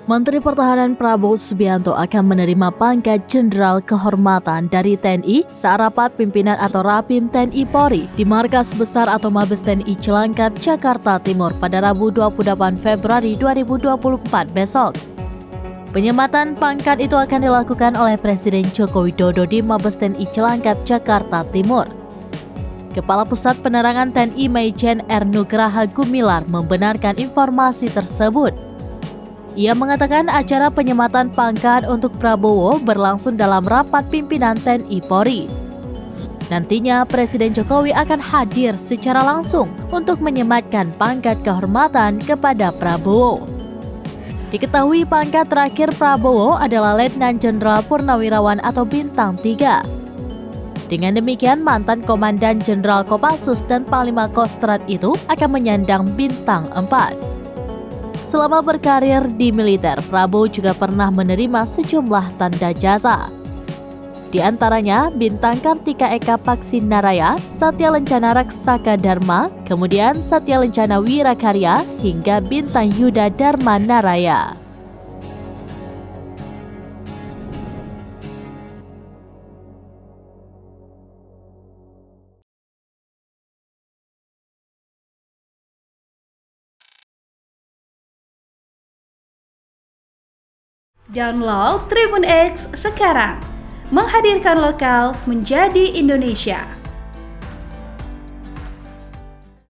Menteri Pertahanan Prabowo Subianto akan menerima pangkat Jenderal Kehormatan dari TNI saat rapat pimpinan atau Rapim TNI Polri di Markas Besar atau Mabes TNI Cilangkap, Jakarta Timur pada Rabu 28 Februari 2024 besok. Penyematan pangkat itu akan dilakukan oleh Presiden Joko Widodo di Mabes TNI Cilangkap, Jakarta Timur. Kepala Pusat Penerangan TNI Maijen R. Nugraha Gumilar membenarkan informasi tersebut. Ia mengatakan acara penyematan pangkat untuk Prabowo berlangsung dalam rapat pimpinan TNI Polri. Nantinya Presiden Jokowi akan hadir secara langsung untuk menyematkan pangkat kehormatan kepada Prabowo. Diketahui pangkat terakhir Prabowo adalah Letnan Jenderal Purnawirawan atau Bintang 3. Dengan demikian, mantan Komandan Jenderal Kopassus dan Panglima Kostrad itu akan menyandang Bintang 4. Selama berkarir di militer, Prabowo juga pernah menerima sejumlah tanda jasa. Di antaranya Bintang Kartika Eka Paksinaraya, Satya Lencana Raksaka Dharma, kemudian Satya Lencana Wirakarya, hingga Bintang Yuda Dharma Naraya. Download Tribun X sekarang, menghadirkan lokal menjadi Indonesia.